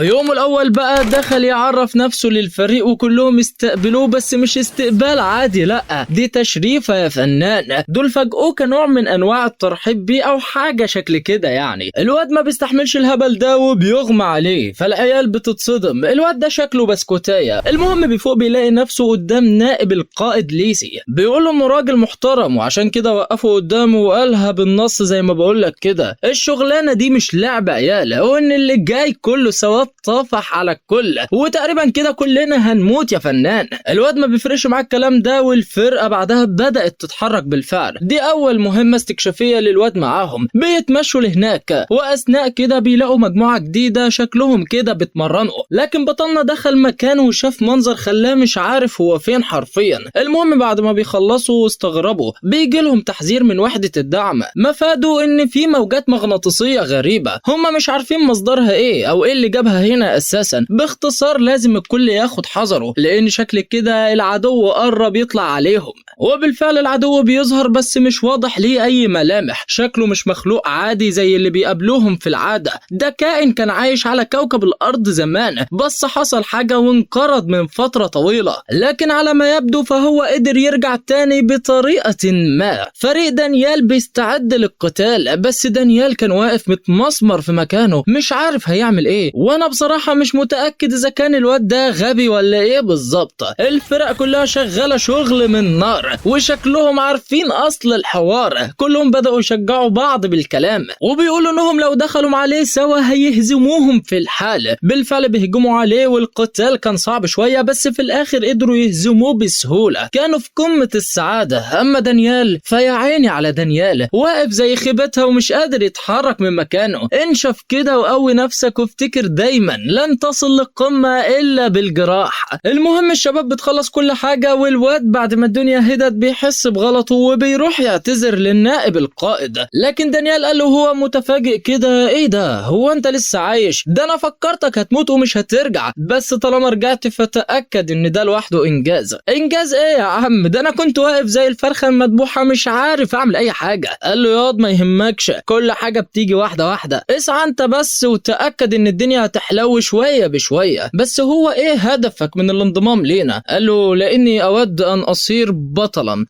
في يومه الأول بقى دخل يعرف نفسه للفريق وكلهم استقبلوه، بس مش استقبال عادي، لأ دي تشريفة يا فنان. دول فاجئوه كنوع من أنواع الترحيب بيه أو حاجة شكل كده يعني. الواد ما بيستحملش الهبل ده وبيغمى عليه، فالعيال بتتصدم. الواد ده شكله بسكوتاية. المهم بيفوق بيلاقي نفسه قدام نائب القائد ليسي، بيقول له إنه راجل محترم وعشان كده وقفه قدامه وقالها بالنص زي ما بقولك كده: الشغلانة دي مش لعبة عيال، وإن اللي جاي كله سواد طافح على الكل، وتقريبا كده كلنا هنموت يا فنان. الواد ما بيفرقش معاه الكلام ده، والفرقة بعدها بدأت تتحرك بالفعل. دي أول مهمة استكشافية للواد معاهم. بيتمشوا لهناك، وأثناء كده بيلاقوا مجموعة جديدة شكلهم كده بتمرنوا، لكن بطلنا دخل مكانه وشاف منظر خلاه مش عارف هو فين حرفيا. المهم بعد ما بيخلصوا واستغربوا بيجي لهم تحذير من وحدة الدعم، مفادوا إن في موجات مغناطيسية غريبة هم مش عارفين مصدرها إيه أو إيه اللي جابها هنا أساسا. باختصار لازم الكل ياخد حذره، لأن شكل كده العدو قرب يطلع عليهم. وبالفعل العدو بيظهر بس مش واضح ليه أي ملامح، شكله مش مخلوق عادي زي اللي بيقابلوهم في العادة. ده كائن كان عايش على كوكب الأرض زمان، بس حصل حاجة وانقرض من فترة طويلة، لكن على ما يبدو فهو قدر يرجع تاني بطريقة ما. فريق دانيال بيستعد للقتال، بس دانيال كان واقف متمسمر في مكانه مش عارف هيعمل ايه. وانا بصراحة مش متأكد اذا كان الواد ده غبي ولا ايه بالظبط. الفرق كلها شغالة شغل من نار، وشكلهم عارفين اصل الحوار. كلهم بدأوا يشجعوا بعض بالكلام، وبيقولوا انهم لو دخلوا عليه سوا هيهزموهم في الحال. بالفعل بيهجموا عليه، والقتال كان صعب شوية، بس في الاخر قدروا يهزموه بسهولة. كانوا في قمة السعادة. اما دانيال فيا عيني على دانيال، واقف زي خيبتها ومش قادر يتحرك من مكانه. انشف كده وقوي نفسك وافتكر دايما لن تصل للقمة الا بالجراح. المهم الشباب بتخلص كل حاجة، والواد بعد ما الدنيا هدت بيحس بغلطه وبيروح يعتذر للنائب القائد. لكن دانيال قال له هو متفاجئ كده: ايه ده، هو انت لسه عايش؟ ده انا فكرتك هتموت ومش هترجع، بس طالما رجعت فتأكد ان ده لوحده انجاز. انجاز ايه يا عم؟ ده انا كنت واقف زي الفرخة المذبوحة مش عارف اعمل اي حاجة. قال له ياض ما يهمكش، كل حاجة بتيجي واحدة واحدة، اسعى انت بس وتأكد ان الدنيا هتحلو شوية بشوية. بس هو ايه هدفك من الانضمام لينا؟ قال له لاني اود ان اصير بطلا.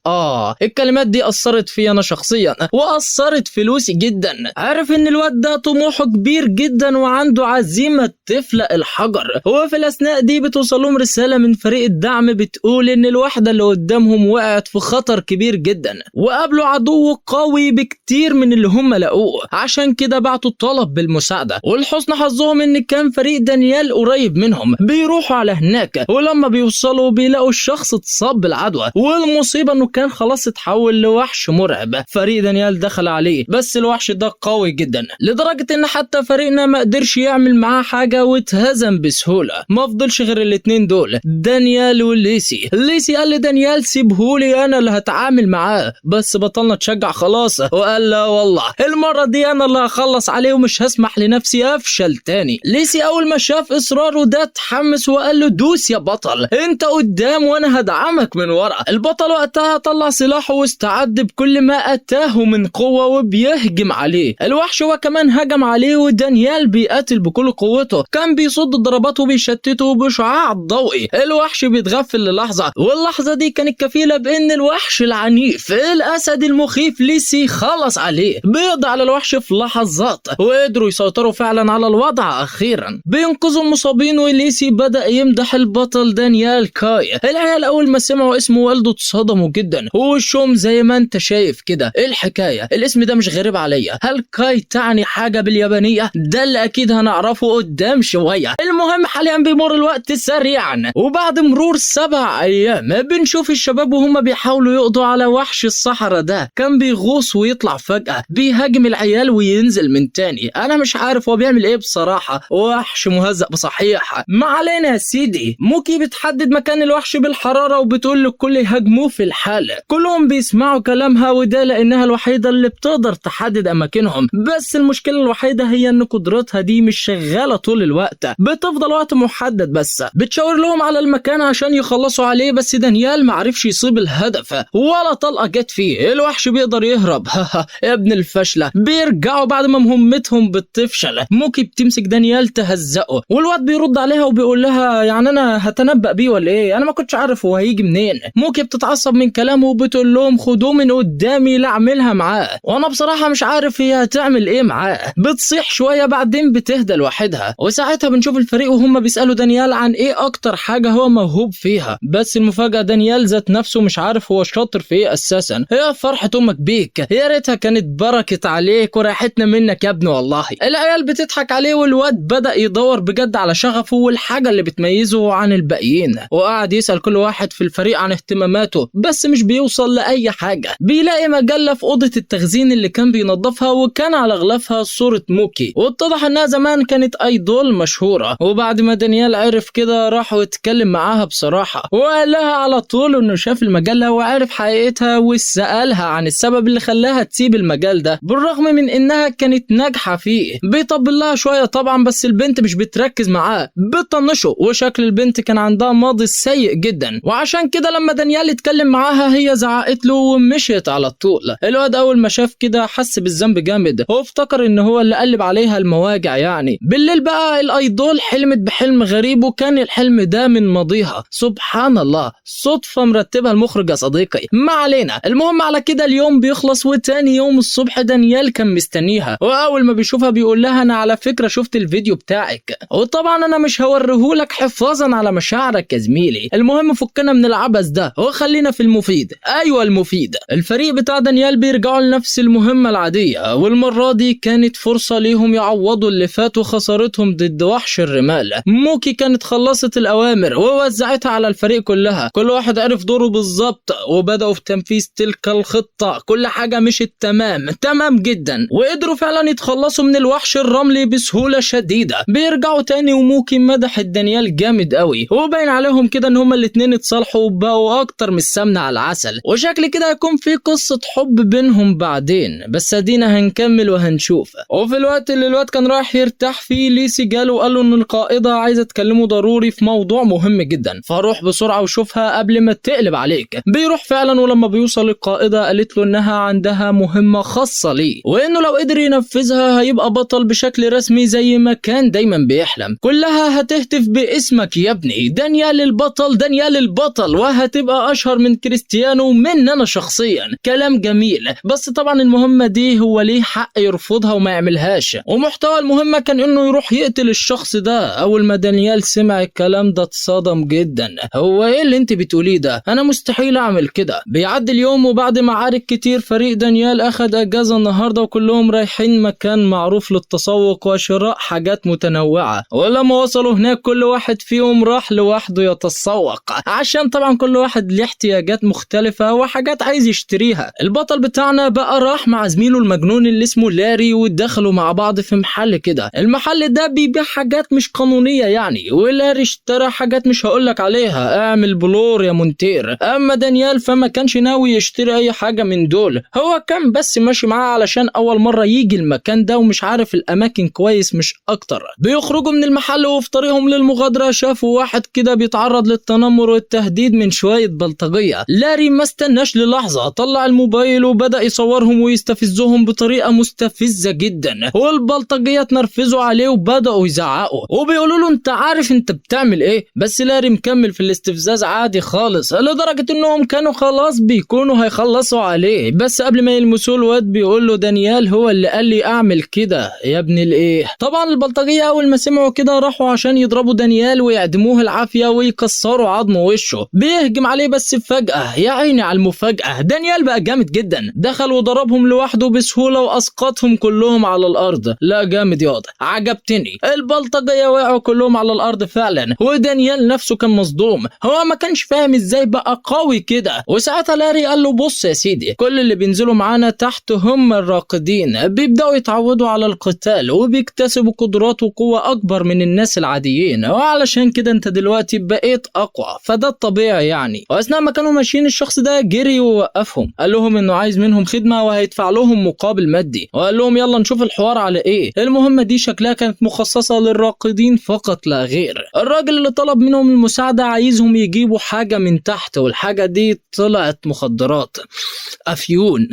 الكلمات دي اثرت في انا شخصيا واثرت في لوسي جدا. عارف ان الواد ده طموحه كبير جدا وعنده عزيمة تفلق الحجر. وفي الاثناء دي بتوصلهم رسالة من فريق الدعم بتقول ان الوحدة اللي قدامهم وقعت في خطر كبير جدا، وقابلوا عدو قوي بكتير من اللي هم لقوه، عشان كده بعتوا الطلب بالمساعدة. ولحسن حظهم ان كان فريق دانيال قريب منهم. بيروحوا على هناك، ولما بيوصلوا بيلاقوا الشخص اتصاب بالعدوى، والمصيبة انه كان خلاص اتحول لوحش مرعب. فريق دانيال دخل عليه، بس الوحش ده قوي جدا لدرجة ان حتى فريقنا ما قدرش يعمل معاه حاجة واتهزم بسهولة. ما فضلش غير الاتنين دول، دانيال وليسي. ليسي قال لدانيال سيبهولي انا اللي هتعامل معاه، بس بطلنا تشجع خلاص وقال لا والله المرة دي انا اللي هخلص عليه ومش هسمح لنفسي افشل تاني. ليسي اول ما شاف اصراره ده اتحمس وقال له دوس يا بطل، انت قدام وانا هدعمك من ورا. البطل وقتها طلع سلاحه واستعد بكل ما اتاه من قوة وبيهجم عليه. الوحش هو كمان هجم عليه، ودانيال بيقاتل بكل قوته، كان بيصد ضرباته وبيشتته بشعاع ضوئي. الوحش بيتغفل للحظة، واللحظة دي كانت كفيلة بان الوحش العنيف الاسد المخيف ليسي خلص عليه. بيقضي على الوحش في لحظات، وقدروا يسيطروا فعلا على الوضع اخيرا. بينقذوا المصابين، وليسي بدأ يمدح البطل دانيال كاي. العيال اول ما سمعوا اسم والده اتصدموا جدا، ووشهم زي ما انت شايف كده. ايه الحكاية؟ الاسم ده مش غريب عليا. هل كاي تعني حاجة باليابانية؟ ده اللي اكيد هنعرفه قدام شوية. المهم حاليا بيمر الوقت سريعا، وبعد مرور 7 ايام بنشوف الشباب وهم بيحاولوا يقضوا على وحش الصحراء ده. كان بيغوص ويطلع فجأة، بيهاجم العيال وينزل من تاني. انا مش عارف هو بيعمل ايه بصراحة، وحش مهزأ بصحيح. ما علينا يا سيدي. موكي بتحدد مكان الوحش بالحرارة وبتقول للكل يهاجموه في الحالة. كلهم بيسمعوا كلامها، وده لانها الوحيدة اللي بتقدر تحدد اماكنهم. بس المشكلة الوحيدة هي ان قدرتها دي مش شغالة طول الوقت، بتفضل وقت محدد بس. بتشاور لهم على المكان عشان يخلصوا عليه، بس دانيال معرفش يصيب الهدف ولا طلقة جت فيه. الوحش بيقدر يهرب يا ابن الفشلة. بيرجعوا بعد ما مهمتهم بتفشل. موكي بتمسك دانيال تهزقه. والواد بيرد عليها وبيقول لها يعني انا هتنبأ بيه ولا ايه؟ انا ما كنتش عارف هو هيجي منين. موكي بتتعصب من كلامه وبتقول لهم خدوه من قدامي لا اعملها معاه. وانا بصراحه مش عارف هي هتعمل ايه معاه. بتصيح شويه بعدين بتهدى لوحدها. وساعتها بنشوف الفريق وهم بيسالوا دانيال عن ايه اكتر حاجه هو موهوب فيها. بس المفاجاه دانيال ذات نفسه مش عارف هو شاطر في ايه اساسا. هي فرحه امك بيك، يا ريتها كانت بركه عليك وريحتنا منك يا ابني. والله العيال بتضحك عليه والواد بدا يدور بجد على شغفه والحاجه اللي بتميزه عن الباقيين. وقعد يسال كل واحد في الفريق عن اهتماماته بس مش بيوصل لاي حاجه. بيلاقي مجله في اوضه التخزين اللي كان بينظفها وكان على غلافها صوره موكي، واتضح انها زمان كانت ايدول مشهوره. وبعد ما دانيال عرف كده راح واتكلم معاها بصراحه وقال لها على طول انه شاف المجله وعرف حقيقتها وسالها عن السبب اللي خلاها تسيب المجال ده بالرغم من انها كانت ناجحه فيه. بيطبل لها شويه طبعا بس البنت مش بتركز معاه، بتطنشه. وشكل البنت كان عندها ماضي سيء جدا، وعشان كده لما دانيال اتكلم معاها هي زعقت له ومشيت على طول. الواد اول ما شاف كده حس بالذنب جامد، هو افتكر ان هو اللي قلب عليها المواجع يعني. بالليل بقى الايدول حلمت بحلم غريب وكان الحلم ده من ماضيها. سبحان الله، صدفه مرتبها المخرج يا صديقي. ما علينا. المهم على كده اليوم بيخلص وتاني يوم الصبح دانيال كان مستنيها، واول ما بيشوفها بيقول لها انا على فكره شفت الفيديو بتاعك وطبعا انا مش هوريهولك حفاظا على مشاعرك يا زميلي. المهم فكنا من العبث ده وخلينا في المفيد. ايوه المفيد. الفريق بتاع دانيال بيرجعوا لنفس المهمه العاديه، والمره دي كانت فرصه ليهم يعوضوا اللي فات وخسارتهم ضد وحش الرمال. موكي كانت خلصت الاوامر ووزعتها على الفريق كلها، كل واحد عرف دوره بالظبط وبداوا في تنفيذ تلك الخطه. كل حاجه مشت تمام جدا وقدروا فعلا يتخلصوا من الوحش الرملي بسهوله شديده. بيرجعوا تاني وموكي مدحت دانيال جامد قوي وباين عليهم كده ان هما الاتنين اتصالحوا وبقوا اكتر من السمنه على العسل، وشكل كده هيكون في قصه حب بينهم بعدين، بس ادينا هنكمل وهنشوف. وفي الوقت اللي الواد كان رايح يرتاح فيه ليسي جاله وقال له ان القائده عايزه تكلمه ضروري في موضوع مهم جدا، فروح بسرعه وشوفها قبل ما تقلب عليك. بيروح فعلا ولما بيوصل القائده قالت له انها عندها مهمه خاصه ليه وانه لو قدر ينفذها هيبقى بطل بشكل رسمي زي ما كان دايما بيحلم. كلها هتهتف باسمك يا ابني، دانيال البطل دانيال البطل، وهتبقى اشهر من كريستيانو ومن انا شخصيا. كلام جميل، بس طبعا المهمه دي هو ليه حق يرفضها وما يعملهاش. ومحتوى المهمه كان انه يروح يقتل الشخص ده. اول ما دانيال سمع الكلام ده اتصدم جدا. هو ايه اللي انت بتقوليه ده؟ انا مستحيل اعمل كده. بيعدي اليوم وبعد معارك كتير فريق دانيال اخد اجازه النهارده وكلهم رايحين مكان معروف للتسوق وشراء حاجات متنوعه. ولما وصلوا هناك كل واحد فيهم راح لوحده يتسوق عشان طبعا كل واحد له احتياجات مختلفه وحاجات عايز يشتريها. البطل بتاعنا بقى راح مع زميله المجنون اللي اسمه لاري ودخلوا مع بعض في محل كده. المحل ده بيبيع حاجات مش قانونيه يعني، ولاري اشترى حاجات مش هقولك عليها، اعمل بلور يا مونتير. اما دانيال فما كانش ناوي يشتري اي حاجه من دول، هو كان بس ماشي معاه علشان اول مره يجي المكان ده ومش عارف الاماكن كويس مش اكتر. بيخرجوا من المحل وفي طريقهم للمغادره شافوا واحد كده بيتعرض للتنمر والتهديد من شويه بلطجيه. لاري ما استناش للحظه، طلع الموبايل وبدا يصورهم ويستفزهم بطريقه مستفزه جدا، والبلطجيه اتنرفزوا عليه وبداوا يزعقوا وبيقولوا له انت عارف انت بتعمل ايه؟ بس لاري مكمل في الاستفزاز عادي خالص لدرجه انهم كانوا خلاص بيكونوا هيخلصوا عليه. بس قبل ما يلمسوه الواد بيقول له دانيال هو اللي قال لي اعمل كده يا ابن الايه. طبعا البلطجيه اول ما سمعوا كده راحوا عشان يضربوا دانيال ويعدموه العافيه ويكسروا عظمه وشه. بيهجم عليه بس فجاه يا عيني على المفاجاه دانيال بقى جامد جدا، دخل وضربهم لوحده بسهوله واسقطهم كلهم على الارض. لا جامد ياض، عجبتني. البلطجيه وقعوا كلهم على الارض فعلا ودانيال نفسه كان مصدوم، هو ما كانش فاهم ازاي بقى قوي كده. وساعتها لاري قال له بص يا سيدي، كل اللي بينزلوا معانا تحت هم الراقدين، بيبداوا يتعودوا على القتال وبيكتسبوا قدرات وقوه اكبر من الناس العاديين، وعلشان كده انت دلوقتي بقيت اقوى، فده الطبيعي يعني. واثناء ما كانوا ماشيين الشخص ده جري ووقفهم، قال لهم انه عايز منهم خدمه وهيدفع لهم مقابل مادي، وقال لهم يلا نشوف الحوار على ايه. المهمه دي شكلها كانت مخصصه للراقدين فقط لا غير. الراجل اللي طلب منهم المساعده عايزهم يجيبوا حاجه من تحت، والحاجه دي طلعت مخدرات افيون.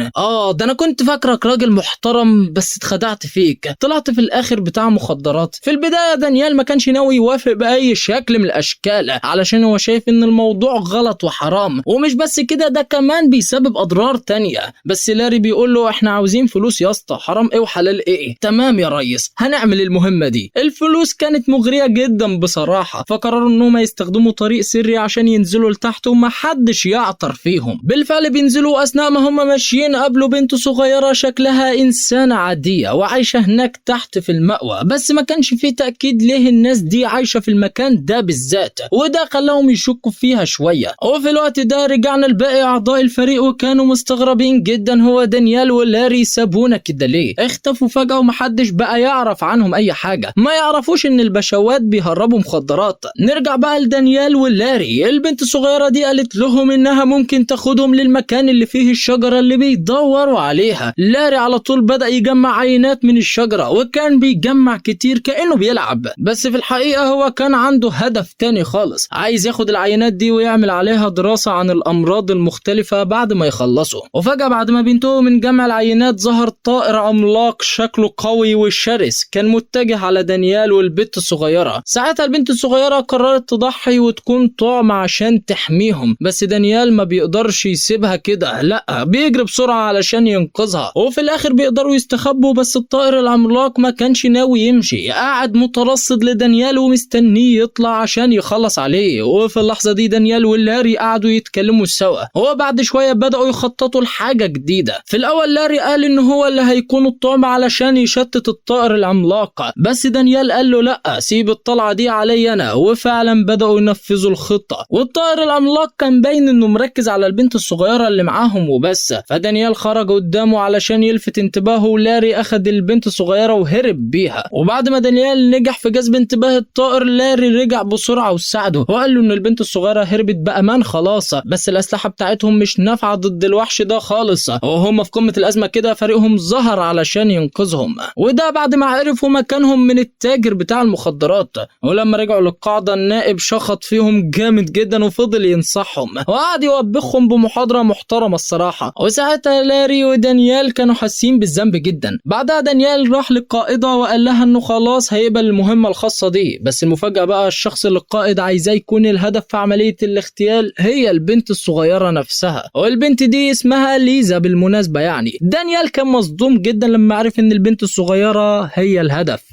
ده انا كنت فاكرك راجل محترم بس اتخدعت فيك، طلعت في الاخر بتاع مخدرات. المخدرات. في البداية دانيال ما كانش ناوي يوافق بأي شكل من الأشكال علشان هو شايف إن الموضوع غلط وحرام، ومش بس كده ده كمان بيسبب أضرار تانية. بس لاري بيقول له احنا عاوزين فلوس يا اسطى، حرام ايه وحلال ايه. تمام يا ريس هنعمل المهمة دي. الفلوس كانت مغرية جدا بصراحة، فقرروا انهم يستخدموا طريق سري عشان ينزلوا لتحت ومحدش يعطر فيهم. بالفعل بينزلوا، اثناء ما هم ماشيين قابلوا بنت صغيرة شكلها انسانة عادية وعايشة هناك تحت في المأوى، بس ما كانش فيه تأكيد ليه الناس دي عايشة في المكان ده بالذات، وده خلاهم يشكوا فيها شوية. وفي الوقت ده رجعنا لباقي اعضاء الفريق وكانوا مستغربين جدا، هو دانيال ولاري سابونا كده ليه؟ اختفوا فجأة ومحدش بقى يعرف عنهم اي حاجة، ما يعرفوش ان البشوات بيهربوا مخدرات. نرجع بقى لدانيال ولاري. البنت الصغيرة دي قالت لهم انها ممكن تاخدهم للمكان اللي فيه الشجرة اللي بيدوروا عليها. لاري على طول بدأ يجمع عينات من الشجرة، وكان بيجمع كتير كأنه بيلعب، بس في الحقيقة هو كان عنده هدف تاني خالص، عايز ياخد العينات دي ويعمل عليها دراسة عن الأمراض المختلفة بعد ما يخلصوا. وفجأة بعد ما بينتهوا من جمع العينات ظهر طائر عملاق شكله قوي وشرس، كان متجه على دانيال والبنت الصغيرة. ساعتها البنت الصغيرة قررت تضحي وتكون طعم عشان تحميهم، بس دانيال ما بيقدرش يسيبها كده، لا بيجري بسرعة علشان ينقذها. وفي الآخر بيقدروا يستخبوا، بس الطائر العملاق ما كانش ناوي يمشي، قاعد مترصد لدانيال ومستنيه يطلع عشان يخلص عليه. وفي اللحظة دي دانيال واللاري قعدوا يتكلموا سوا، وبعد شوية بدأوا يخططوا لحاجة جديدة. في الأول لاري قال إن هو اللي هيكون الطعم علشان يشتت الطائر العملاق، بس دانيال قال له لأ سيب الطلعة دي علي أنا. وفعلا بدأوا ينفذوا الخطة، والطائر العملاق كان باين إنه مركز على البنت الصغيرة اللي معاهم وبس. فدانيال خرج قدامه علشان يلفت انتباهه، ولاري أخد البنت الصغيرة وهرب بيها. وبعد ما دانيال نجح في جذب انتباه الطائر، لاري رجع بسرعة وساعده وقال له إن البنت الصغيرة هربت بأمان خلاص، بس الأسلحة بتاعتهم مش نافعة ضد الوحش ده خالص. وهم في قمة الأزمة كده فريقهم ظهر علشان ينقذهم، وده بعد ما عرفوا مكانهم من التاجر بتاع المخدرات. ولما رجعوا للقاعدة النائب شخط فيهم جامد جدا وفضل ينصحهم وقعد يوبخهم بمحاضرة محترمة الصراحة. وساعتها لاري ودانيال كانوا حاسين بالذنب جدا. بعدها دانيال راح للقائدة وقال لها انه خلاص هيقبل المهمة الخاصة دي، بس المفاجأة بقى الشخص اللي القائد عايزاه يكون الهدف في عملية الاغتيال هي البنت الصغيرة نفسها، والبنت دي اسمها ليزا بالمناسبة. يعني دانيال كان مصدوم جدا لما عرف ان البنت الصغيرة هي الهدف.